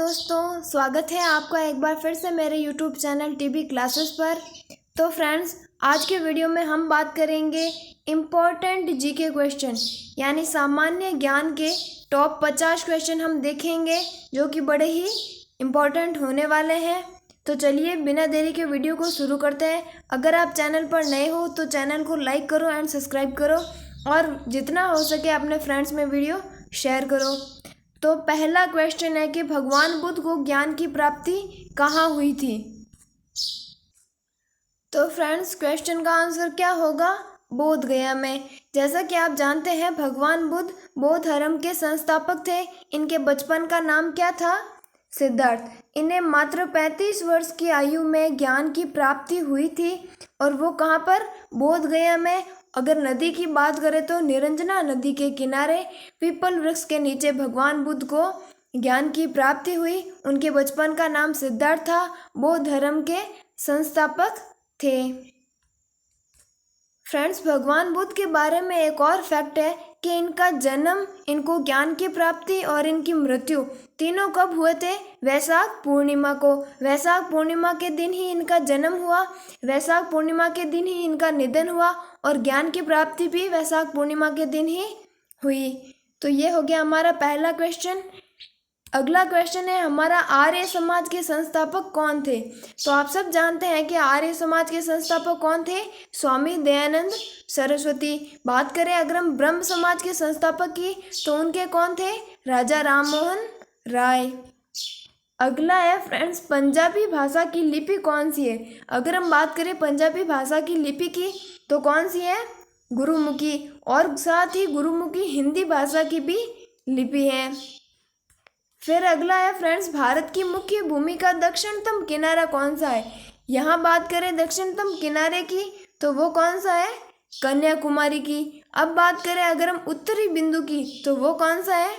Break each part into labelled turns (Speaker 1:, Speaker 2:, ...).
Speaker 1: दोस्तों, स्वागत है आपका एक बार फिर से मेरे यूट्यूब चैनल टीबी क्लासेस पर। तो फ्रेंड्स, आज के वीडियो में हम बात करेंगे इम्पोर्टेंट जीके क्वेश्चन, यानी सामान्य ज्ञान के टॉप 50 क्वेश्चन हम देखेंगे जो कि बड़े ही इम्पोर्टेंट होने वाले हैं। तो चलिए बिना देरी के वीडियो को शुरू करते हैं। अगर आप चैनल पर नए हो तो चैनल को लाइक करो एंड सब्सक्राइब करो, और जितना हो सके अपने फ्रेंड्स में वीडियो शेयर करो। तो पहला क्वेश्चन है कि भगवान बुद्ध को ज्ञान की प्राप्ति कहाँ हुई थी। तो फ्रेंड्स, क्वेश्चन का आंसर क्या होगा? बोध गया में। जैसा कि आप जानते हैं, भगवान बुद्ध बौद्ध धर्म के संस्थापक थे। इनके बचपन का नाम क्या था? सिद्धार्थ। इन्हें मात्र 35 वर्ष की आयु में ज्ञान की प्राप्ति हुई थी, और वो कहाँ पर? बोध गया में। अगर नदी की बात करें तो निरंजना नदी के किनारे पीपल वृक्ष के नीचे भगवान बुद्ध को ज्ञान की प्राप्ति हुई। उनके बचपन का नाम सिद्धार्थ था। बौद्ध धर्म के संस्थापक थे। फ्रेंड्स, भगवान बुद्ध के बारे में एक और फैक्ट है कि इनका जन्म, इनको ज्ञान की प्राप्ति और इनकी मृत्यु तीनों कब हुए थे? वैशाख पूर्णिमा को। वैशाख पूर्णिमा के दिन ही इनका जन्म हुआ, वैशाख पूर्णिमा के दिन ही इनका निधन हुआ, और ज्ञान की प्राप्ति भी वैशाख पूर्णिमा के दिन ही हुई। तो ये हो गया हमारा पहला क्वेश्चन। अगला क्वेश्चन है हमारा, आर्य समाज के संस्थापक कौन थे? तो आप सब जानते हैं कि आर्य समाज के संस्थापक कौन थे? स्वामी दयानंद सरस्वती। बात करें अगर हम ब्रह्म समाज के संस्थापक की, तो उनके कौन थे? राजा राममोहन राय। अगला है फ्रेंड्स, पंजाबी भाषा की लिपि कौन सी है? अगर हम बात करें पंजाबी भाषा की लिपि की, तो कौन सी है? गुरुमुखी। और साथ ही गुरुमुखी हिंदी भाषा की भी लिपि है। फिर अगला है फ्रेंड्स, भारत की मुख्य भूमि का दक्षिणतम किनारा कौन सा है? यहाँ बात करें दक्षिणतम किनारे की, तो वो कौन सा है? कन्याकुमारी की। अब बात करें अगर हम उत्तरी बिंदु की, तो वो कौन सा है?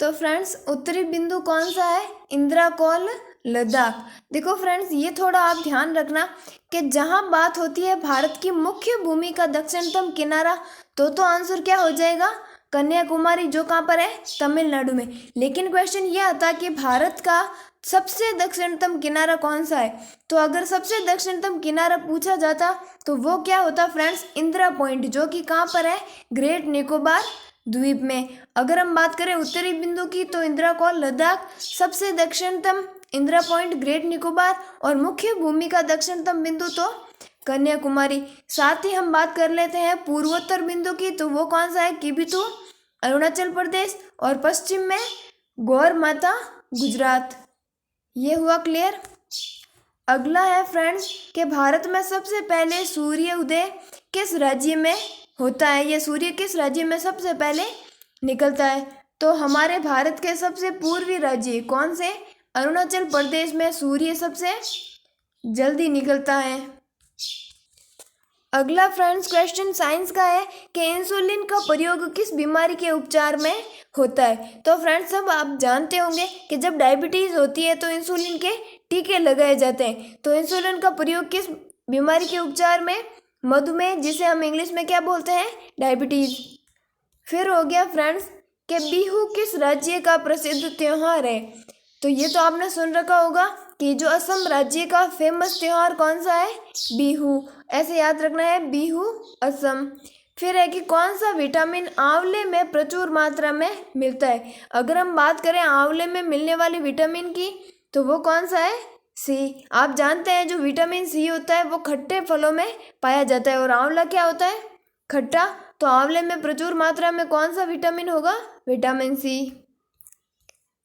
Speaker 1: तो फ्रेंड्स, उत्तरी बिंदु कौन सा है? इंद्राकोल, लद्दाख। देखो फ्रेंड्स, ये थोड़ा आप ध्यान रखना कि जहाँ बात होती है भारत की मुख्य भूमि का दक्षिणतम किनारा, तो आंसर क्या हो जाएगा? कन्याकुमारी, जो कहाँ पर है? तमिलनाडु में। लेकिन क्वेश्चन ये आता कि भारत का सबसे दक्षिणतम किनारा कौन सा है? तो अगर सबसे दक्षिणतम किनारा पूछा जाता तो वो क्या होता फ्रेंड्स? इंदिरा पॉइंट, जो कि कहाँ पर है? ग्रेट निकोबार द्वीप में। अगर हम बात करें उत्तरी बिंदु की, तो इंद्राकोल, लद्दाख। सबसे दक्षिणतम इंदिरा पॉइंट, ग्रेट निकोबार। और मुख्य भूमि का दक्षिणतम बिंदु तो कन्याकुमारी। साथ ही हम बात कर लेते हैं पूर्वोत्तर बिंदु की, तो वो कौन सा है? किबिथु, अरुणाचल प्रदेश। और पश्चिम में गौर माता, गुजरात। ये हुआ क्लियर। अगला है फ्रेंड्स कि भारत में सबसे पहले सूर्य उदय किस राज्य में होता है? ये सूर्य किस राज्य में सबसे पहले निकलता है? तो हमारे भारत के सबसे पूर्वी राज्य कौन से? अरुणाचल प्रदेश में सूर्य सबसे जल्दी निकलता है। अगला फ्रेंड्स क्वेश्चन साइंस का है कि इंसुलिन का प्रयोग किस बीमारी के उपचार में होता है? तो फ्रेंड्स, सब आप जानते होंगे कि जब डायबिटीज़ होती है तो इंसुलिन के टीके लगाए जाते हैं। तो इंसुलिन का प्रयोग किस बीमारी के उपचार में? मधुमेह, जिसे हम इंग्लिश में क्या बोलते हैं? डायबिटीज़। फिर हो गया फ्रेंड्स कि बिहू किस राज्य का प्रसिद्ध त्यौहार है? तो ये तो आपने सुन रखा होगा कि जो असम राज्य का फेमस त्यौहार कौन सा है? बिहू। ऐसे याद रखना है, बिहू, असम। फिर है कि कौन सा विटामिन आंवले में प्रचुर मात्रा में मिलता है? अगर हम बात करें आंवले में मिलने वाली विटामिन की, तो वो कौन सा है? सी। आप जानते हैं जो विटामिन सी होता है वो खट्टे फलों में पाया जाता है, और आंवला क्या होता है? खट्टा। तो आंवले में प्रचुर मात्रा में कौन सा विटामिन होगा? Vitamin C.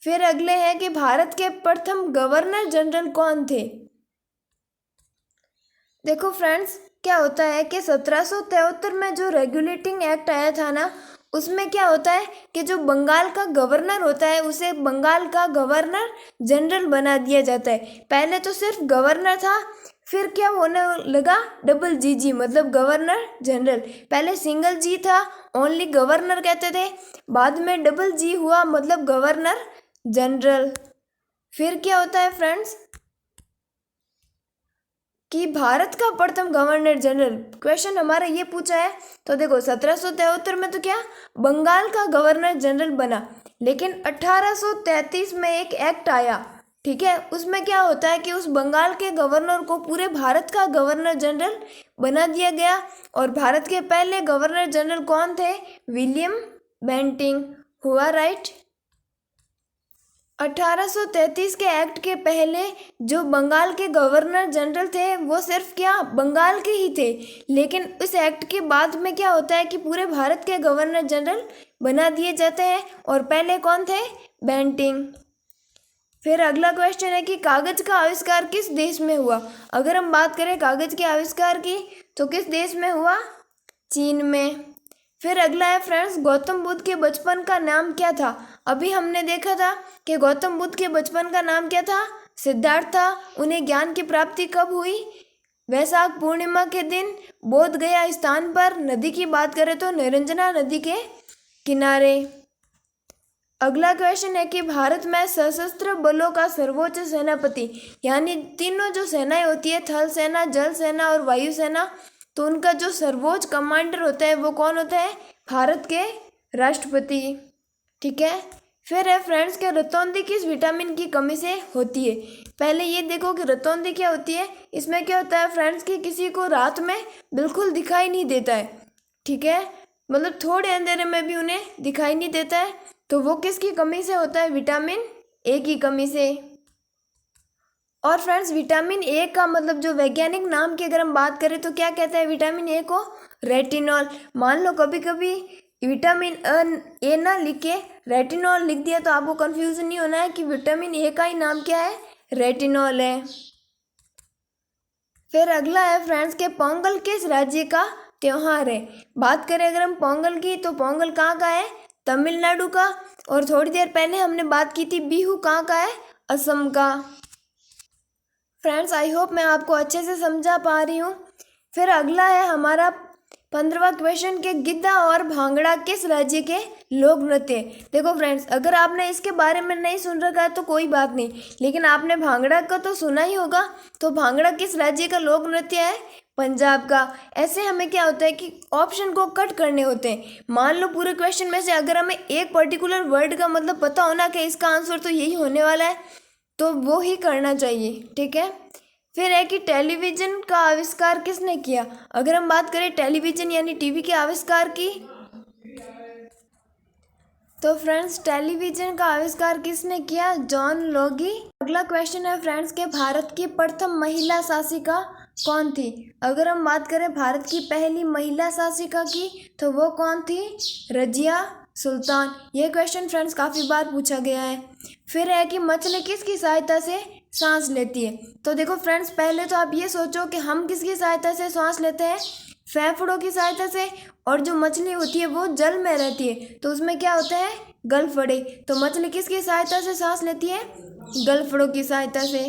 Speaker 1: फिर अगले हैं कि भारत के प्रथम गवर्नर जनरल कौन थे? देखो फ्रेंड्स, क्या होता है कि 1773 में जो रेगुलेटिंग एक्ट आया था ना, उसमें क्या होता है कि जो बंगाल का गवर्नर होता है उसे बंगाल का गवर्नर जनरल बना दिया जाता है। पहले तो सिर्फ गवर्नर था, फिर क्या होने लगा? डबल जी, मतलब गवर्नर जनरल। पहले सिंगल जी था, ओनली गवर्नर कहते थे। बाद में डबल जी हुआ, मतलब गवर्नर जनरल। फिर क्या होता है फ्रेंड्स कि भारत का प्रथम गवर्नर जनरल, क्वेश्चन हमारा ये पूछा है। तो देखो 1773 में तो क्या बंगाल का गवर्नर जनरल बना, लेकिन 1833 में एक एक्ट आया, ठीक है। उसमें क्या होता है कि उस बंगाल के गवर्नर को पूरे भारत का गवर्नर जनरल बना दिया गया। और भारत के पहले गवर्नर जनरल कौन थे? William Bentinck. हुआ राइट। 1833 के एक्ट के पहले जो बंगाल के गवर्नर जनरल थे वो सिर्फ क्या बंगाल के ही थे, लेकिन इस एक्ट के बाद में क्या होता है कि पूरे भारत के गवर्नर जनरल बना दिए जाते हैं। और पहले कौन थे? बेंटिंग। फिर अगला क्वेश्चन है कि कागज का आविष्कार किस देश में हुआ? अगर हम बात करें कागज के आविष्कार की तो किस देश में हुआ? चीन में। फिर अगला है फ्रेंड्स, गौतम बुद्ध के बचपन का नाम क्या था? अभी हमने देखा था कि गौतम बुद्ध के बचपन का नाम क्या था? सिद्धार्थ था। उन्हें ज्ञान की प्राप्ति कब हुई? वैशाख पूर्णिमा के दिन बोध गया स्थान पर। नदी की बात करें तो निरंजना नदी के किनारे। अगला क्वेश्चन है कि भारत में सशस्त्र बलों का सर्वोच्च सेनापति, यानी तीनों जो सेनाएं होती है, थल सेना, जल सेना और वायु सेना, तो उनका जो सर्वोच्च कमांडर होता है वो कौन होता है? भारत के राष्ट्रपति, ठीक है। फिर है फ्रेंड्स कि रतौंधी किस विटामिन की कमी से होती है? पहले ये देखो कि रतौंधी क्या होती है। इसमें क्या होता है फ्रेंड्स कि किसी को रात में बिल्कुल दिखाई नहीं देता है, ठीक है, मतलब थोड़े अंधेरे में भी उन्हें दिखाई नहीं देता है, तो वो किसकी कमी से होता है? विटामिन ए की कमी से। और फ्रेंड्स विटामिन ए का मतलब जो वैज्ञानिक नाम की अगर हम बात करें तो क्या कहते हैं विटामिन ए को? रेटिनॉल। मान लो कभी कभी विटामिन ए ना लिख के रेटिनॉल लिख दिया तो आपको कंफ्यूजन नहीं होना है कि विटामिन ए का ही नाम क्या है? रेटिनॉल है। फिर अगला है फ्रेंड्स के पोंगल किस राज्य का त्योहार है? बात करें अगर हम पोंगल की तो पोंगल कहाँ का है? तमिलनाडु का। और थोड़ी देर पहले हमने बात की थी बिहू कहाँ का है? असम का। फ्रेंड्स आई होप मैं आपको अच्छे से समझा पा रही हूँ। फिर अगला है हमारा 15वां क्वेश्चन के गिद्दा और भांगड़ा किस राज्य के लोक नृत्य? देखो फ्रेंड्स अगर आपने इसके बारे में नहीं सुन रखा है तो कोई बात नहीं, लेकिन आपने भांगड़ा का तो सुना ही होगा। तो भांगड़ा किस राज्य का लोक नृत्य है? पंजाब का। ऐसे हमें क्या होता है कि ऑप्शन को कट करने होते हैं। मान लो पूरे क्वेश्चन में से अगर हमें एक पर्टिकुलर वर्ड का मतलब पता होना कि इसका आंसर तो यही होने वाला है तो वो ही करना चाहिए, ठीक है। फिर है कि टेलीविज़न का आविष्कार किसने किया? अगर हम बात करें टेलीविज़न यानी टीवी के आविष्कार की तो फ्रेंड्स टेलीविज़न का आविष्कार किसने किया? John Logie. अगला क्वेश्चन है फ्रेंड्स के भारत की प्रथम महिला शासिका कौन थी? अगर हम बात करें भारत की पहली महिला शासिका की तो वो कौन थी? रजिया सुल्तान। ये क्वेश्चन फ्रेंड्स काफ़ी बार पूछा गया है। फिर है कि मछली किसकी सहायता से सांस लेती है? तो देखो फ्रेंड्स पहले तो आप ये सोचो कि हम किसकी सहायता से सांस लेते हैं? फेफड़ों की सहायता से। और जो मछली होती है वो जल में रहती है तो उसमें क्या होता है? गलफड़े। तो मछली किसकी सहायता से सांस लेती है? गलफड़ों की सहायता से।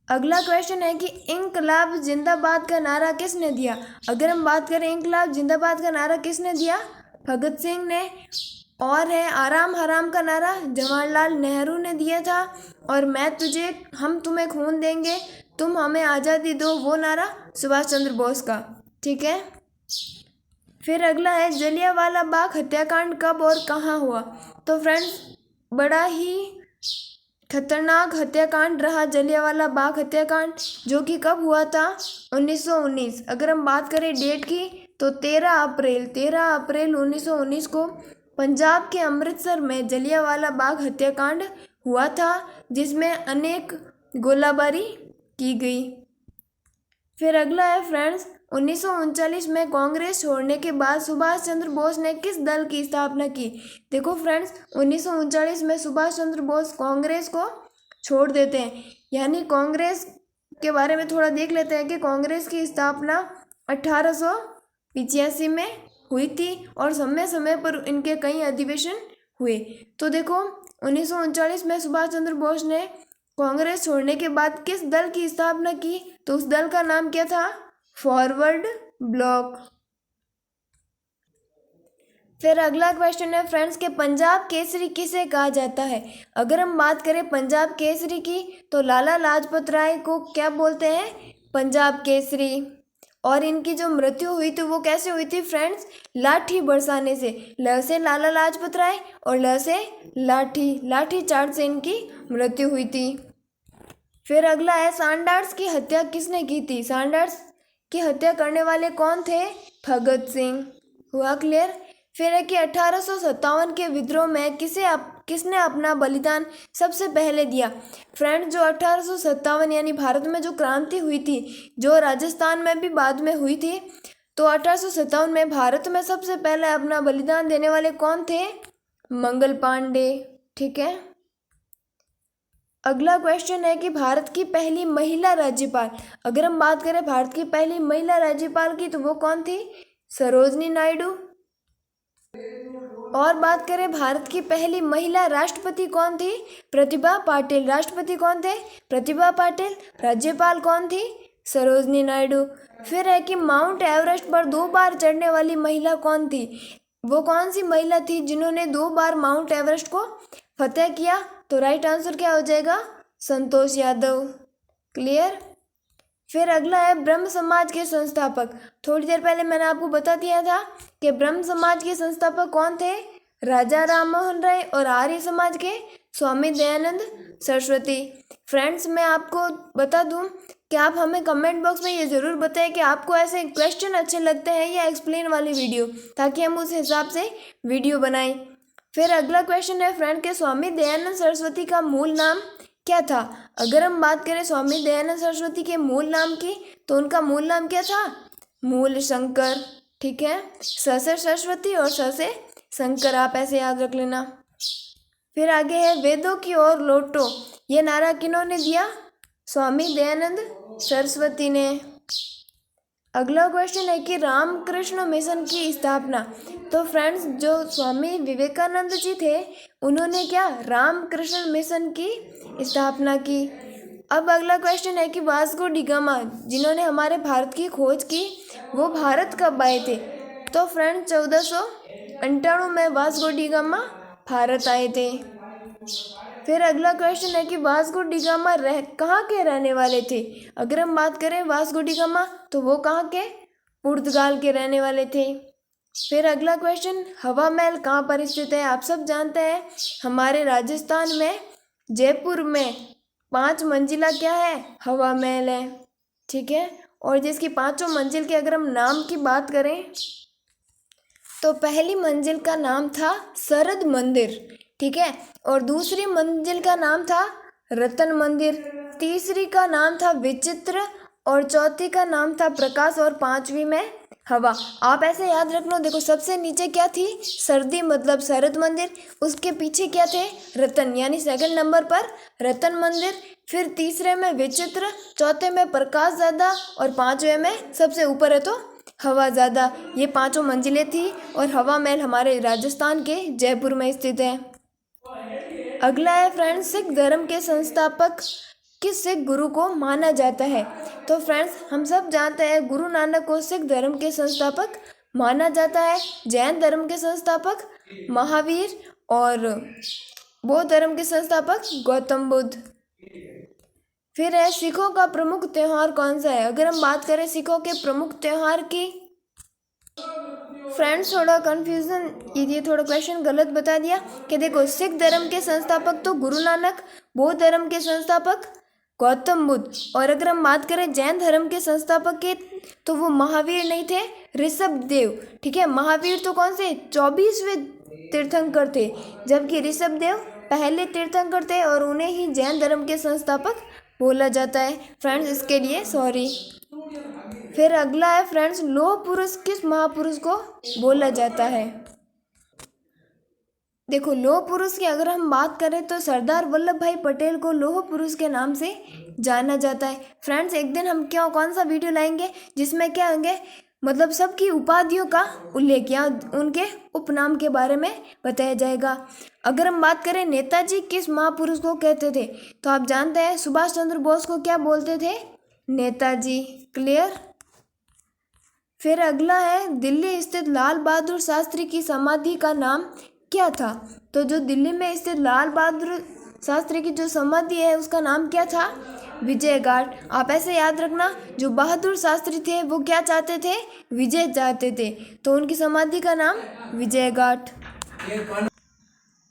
Speaker 1: अगला क्वेश्चन है कि इंकलाब जिंदाबाद का नारा किसने दिया? अगर हम बात करें इंकलाब जिंदाबाद का नारा किसने दिया? भगत सिंह ने। और है आराम हराम का नारा जवाहरलाल नेहरू ने दिया था। और हम तुम्हें खून देंगे तुम हमें आज़ादी दो, वो नारा सुभाष चंद्र बोस का, ठीक है। फिर अगला है जलियांवाला बाग हत्याकांड कब और कहाँ हुआ? तो फ्रेंड्स बड़ा ही खतरनाक हत्याकांड रहा जलियांवाला बाग हत्याकांड, जो कि कब हुआ था? 1919। अगर हम बात करें डेट की तो 13 अप्रैल 1919 को पंजाब के अमृतसर में जलियांवाला बाग हत्याकांड हुआ था, जिसमें अनेक गोलाबारी की गई। फिर अगला है फ्रेंड्स 1939 में कांग्रेस छोड़ने के बाद सुभाष चंद्र बोस ने किस दल की स्थापना की? देखो फ्रेंड्स 1939 में सुभाष चंद्र बोस कांग्रेस को छोड़ देते हैं, यानी कांग्रेस के बारे में थोड़ा देख लेते हैं कि कांग्रेस की स्थापना 1885 में हुई थी और समय समय पर इनके कई अधिवेशन हुए। तो देखो 1939 में सुभाष चंद्र बोस ने कांग्रेस छोड़ने के बाद किस दल की स्थापना की? तो उस दल का नाम क्या था? Forward block. फिर अगला क्वेश्चन है फ्रेंड्स के पंजाब केसरी किसे कहा जाता है? अगर हम बात करें पंजाब केसरी की तो लाला लाजपत राय को क्या बोलते हैं? पंजाब केसरी। और इनकी जो मृत्यु हुई थी वो कैसे हुई थी फ्रेंड्स, लाठी बरसाने से। ल से लाला लाजपत राय और ल से लाठी चार्ज से इनकी मृत्यु हुई थी। फिर अगला है सैंडर्स की हत्या किसने की थी। सैंडर्स की हत्या करने वाले कौन थे, भगत सिंह। हुआ क्लियर। फिर है कि 1857 के विद्रोह में किसने अपना बलिदान सबसे पहले दिया। फ्रेंड जो 1857 यानी भारत में जो क्रांति हुई थी, जो राजस्थान में भी बाद में हुई थी, तो 1857 में भारत में सबसे पहले अपना बलिदान देने वाले कौन थे, मंगल पांडे। ठीक है। अगला क्वेश्चन है कि भारत की पहली महिला राज्यपाल, अगर हम बात करें भारत की पहली महिला राज्यपाल की, तो वो कौन थी, सरोजनी नायडू। और बात करें भारत की पहली महिला राष्ट्रपति कौन थी, प्रतिभा पाटिल। राष्ट्रपति कौन थे, प्रतिभा पाटिल। राज्यपाल कौन थी, सरोजनी नायडू। फिर है कि माउंट एवरेस्ट पर 2 बार चढ़ने वाली महिला कौन थी, वो कौन सी महिला थी जिन्होंने 2 बार माउंट एवरेस्ट को फतेह किया, तो राइट आंसर क्या हो जाएगा, संतोष यादव। क्लियर। फिर अगला है ब्रह्म समाज के संस्थापक। थोड़ी देर पहले मैंने आपको बता दिया था कि ब्रह्म समाज के संस्थापक कौन थे, राजा राम मोहन राय, और आर्य समाज के स्वामी दयानंद सरस्वती। फ्रेंड्स मैं आपको बता दूं कि आप हमें कमेंट बॉक्स में ये ज़रूर बताएं कि आपको ऐसे क्वेश्चन अच्छे लगते हैं या एक्सप्लेन वाली वीडियो, ताकि हम उस हिसाब से वीडियो बनाएं। फिर अगला क्वेश्चन है फ्रेंड के स्वामी दयानंद सरस्वती का मूल नाम क्या था। अगर हम बात करें स्वामी दयानंद सरस्वती के मूल नाम की, तो उनका मूल नाम क्या था, मूल शंकर। ठीक है। स से सरस्वती और स से शंकर, आप ऐसे याद रख लेना। फिर आगे है वेदों की ओर लौटो, ये नारा किन्होंने दिया, स्वामी दयानंद सरस्वती ने। अगला क्वेश्चन है कि रामकृष्ण मिशन की स्थापना, तो फ्रेंड्स जो स्वामी विवेकानंद जी थे उन्होंने क्या, रामकृष्ण मिशन की स्थापना की। अब अगला क्वेश्चन है कि वास्को डी गामा जिन्होंने हमारे भारत की खोज की, वो भारत कब आए थे, तो फ्रेंड 1498 में वास्को डी गामा भारत आए थे। फिर अगला क्वेश्चन है कि वास्को डी गामा कहाँ के रहने वाले थे। अगर हम बात करें वास्को डी गामा, तो वो कहाँ के, पुर्तगाल के रहने वाले थे। फिर अगला क्वेश्चन, हवा महल कहाँ पर स्थित है। आप सब जानते हैं हमारे राजस्थान में जयपुर में 5 मंजिला क्या है, हवा महल है। ठीक है। और जिसकी 5 मंजिल के अगर हम नाम की बात करें, तो पहली मंजिल का नाम था शरद मंदिर। ठीक है। और दूसरी मंजिल का नाम था रतन मंदिर, तीसरी का नाम था विचित्र, और चौथी का नाम था प्रकाश, और 5वीं में हवा। आप ऐसे याद रख लो, देखो सबसे नीचे क्या थी, सर्दी मतलब शरद मंदिर, उसके पीछे क्या थे, रतन, यानी सेकंड नंबर पर रतन मंदिर, फिर तीसरे में विचित्र, चौथे में प्रकाश ज़्यादा, और 5वें में सबसे ऊपर है तो हवा ज़्यादा। ये 5 मंजिलें थी, और हवा महल हमारे राजस्थान के जयपुर में स्थित है। अगला है फ्रेंड्स, सिख धर्म के संस्थापक किस सिख गुरु को माना जाता है। तो फ्रेंड्स हम सब जानते हैं गुरु नानक को सिख धर्म के संस्थापक माना जाता है। जैन धर्म के संस्थापक महावीर, और बौद्ध धर्म के संस्थापक गौतम बुद्ध। फिर है सिखों का प्रमुख त्यौहार कौन सा है। अगर हम बात करें सिखों के प्रमुख त्यौहार की, फ्रेंड्स थोड़ा कन्फ्यूज़न, ये थोड़ा क्वेश्चन गलत बता दिया कि देखो सिख धर्म के संस्थापक तो गुरु नानक, बौद्ध धर्म के संस्थापक गौतम बुद्ध, और अगर हम बात करें जैन धर्म के संस्थापक के, तो वो महावीर नहीं थे, ऋषभ देव। ठीक है। महावीर तो कौन से 24वें तीर्थंकर थे, जबकि ऋषभ देव पहले तीर्थंकर थे, और उन्हें ही जैन धर्म के संस्थापक बोला जाता है। फ्रेंड्स इसके लिए सॉरी। फिर अगला है फ्रेंड्स, लौह पुरुष किस महापुरुष को बोला जाता है। देखो लौह पुरुष की अगर हम बात करें, तो सरदार वल्लभ भाई पटेल को लौह पुरुष के नाम से जाना जाता है। फ्रेंड्स एक दिन हम कौन सा वीडियो लाएंगे जिसमें क्या होंगे, मतलब सबकी उपाधियों का उल्लेख या उनके उपनाम के बारे में बताया जाएगा। अगर हम बात करें नेताजी किस महापुरुष को कहते थे, तो आप जानते हैं सुभाष चंद्र बोस को क्या बोलते थे, नेताजी। क्लियर। फिर अगला है, दिल्ली स्थित लाल बहादुर शास्त्री की समाधि का नाम क्या था। तो जो दिल्ली में स्थित लाल बहादुर शास्त्री की जो समाधि है उसका नाम क्या था? विजय घाट। आप ऐसे याद रखना, जो बहादुर शास्त्री थे वो क्या चाहते थे? विजय चाहते थे, तो उनकी समाधि का नाम विजय घाट।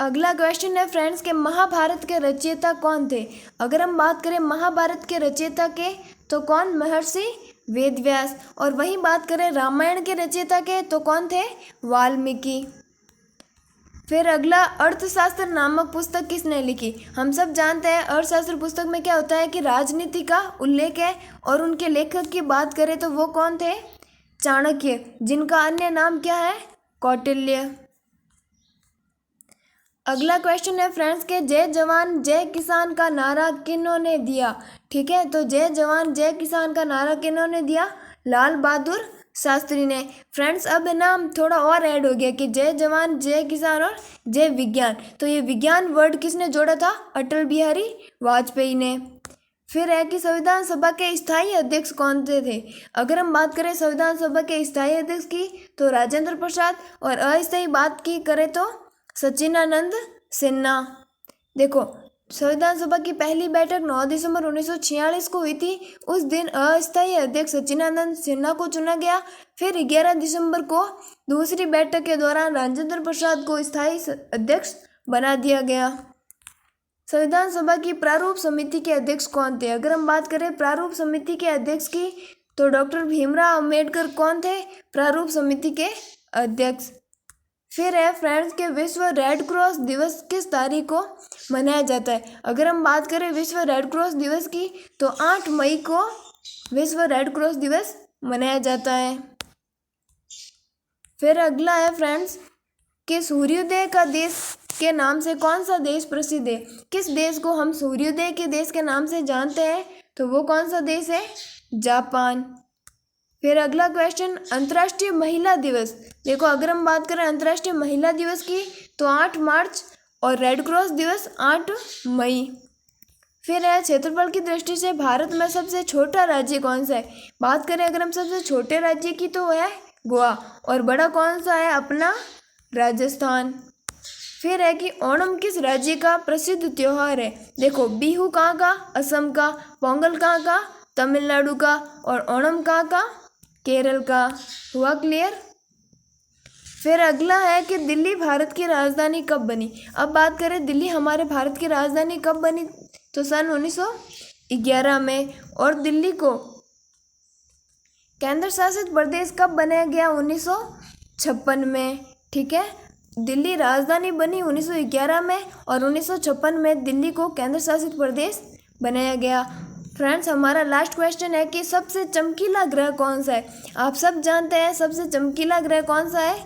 Speaker 1: अगला क्वेश्चन है फ्रेंड्स के महाभारत के रचयिता कौन थे? अगर हम बात करें महाभारत के रचयिता के, तो कौन? महर्षि वेदव्यास। और वहीं बात करें रामायण के रचयिता के, तो कौन थे? वाल्मीकि। फिर अगला, अर्थशास्त्र नामक पुस्तक किसने लिखी? हम सब जानते हैं अर्थशास्त्र पुस्तक में क्या होता है कि राजनीति का उल्लेख है, और उनके लेखक की बात करें तो वो कौन थे? चाणक्य, जिनका अन्य नाम क्या है? कौटिल्य। अगला क्वेश्चन है फ्रेंड्स के जय जवान जय किसान का नारा किन्होंने दिया? ठीक है, तो जय जवान जय किसान का नारा किन्होंने दिया? लाल बहादुर शास्त्री ने। फ्रेंड्स अब है ना थोड़ा और ऐड हो गया कि जय जवान जय किसान और जय विज्ञान, तो ये विज्ञान वर्ड किसने जोड़ा था? अटल बिहारी वाजपेयी ने। फिर है कि संविधान सभा के स्थायी अध्यक्ष कौन थे? अगर हम बात करें संविधान सभा के स्थायी अध्यक्ष की, तो राजेंद्र प्रसाद, और अस्थायी बात की करें तो सच्चिदानंद सिन्हा। देखो, संविधान सभा की पहली बैठक 9 दिसंबर 1946 को हुई थी। उस दिन अस्थायी अध्यक्ष सच्चिदानंद सिन्हा को चुना गया। फिर 11 दिसंबर को दूसरी बैठक के दौरान राजेंद्र प्रसाद को स्थायी अध्यक्ष बना दिया गया। संविधान सभा की प्रारूप समिति के अध्यक्ष कौन थे? अगर हम बात करें प्रारूप समिति के अध्यक्ष की, तो डॉक्टर भीमराव अंबेडकर कौन थे? प्रारूप समिति के अध्यक्ष। फिर है फ्रेंड्स के विश्व रेड क्रॉस दिवस किस तारीख को मनाया जाता है? अगर हम बात करें विश्व रेड क्रॉस दिवस की, तो 8 मई को विश्व रेड क्रॉस दिवस मनाया जाता है। फिर अगला है फ्रेंड्स कि सूर्योदय का देश के नाम से कौन सा देश प्रसिद्ध है? किस देश को हम सूर्योदय के देश के नाम से जानते हैं? तो वो कौन सा देश है? जापान। फिर अगला क्वेश्चन, अंतर्राष्ट्रीय महिला दिवस। देखो, अगर हम बात करें अंतर्राष्ट्रीय महिला दिवस की, तो 8 मार्च, और रेड क्रॉस दिवस 8 मई। फिर है क्षेत्रफल की दृष्टि से भारत में सबसे छोटा राज्य कौन सा है? बात करें अगर हम सबसे छोटे राज्य की, तो वो है गोवा, और बड़ा कौन सा है? अपना राजस्थान। फिर है कि ओणम किस राज्य का प्रसिद्ध त्योहार है? देखो, बिहू कहाँ का? असम का। पोंगल कहाँ का? तमिलनाडु का। और ओणम कहाँ का? केरल का। हुआ क्लियर? फिर अगला है कि दिल्ली भारत की राजधानी कब बनी? अब बात करें दिल्ली हमारे भारत की राजधानी कब बनी, तो सन 1911 में। और दिल्ली को केंद्र शासित प्रदेश कब बनाया गया? 1956 में। ठीक है, दिल्ली राजधानी बनी 1911 में, और 1956 में दिल्ली को केंद्र शासित प्रदेश बनाया गया। फ्रेंड्स, हमारा लास्ट क्वेश्चन है कि सबसे चमकीला ग्रह कौन सा है? आप सब जानते हैं सबसे चमकीला ग्रह कौन सा है?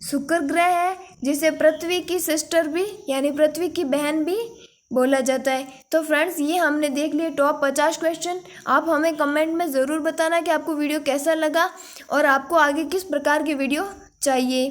Speaker 1: शुक्र ग्रह है, जिसे पृथ्वी की सिस्टर भी यानी पृथ्वी की बहन भी बोला जाता है। तो फ्रेंड्स, ये हमने देख लिए टॉप 50 क्वेश्चन। आप हमें कमेंट में ज़रूर बताना कि आपको वीडियो कैसा लगा और आपको आगे किस प्रकार की वीडियो चाहिए।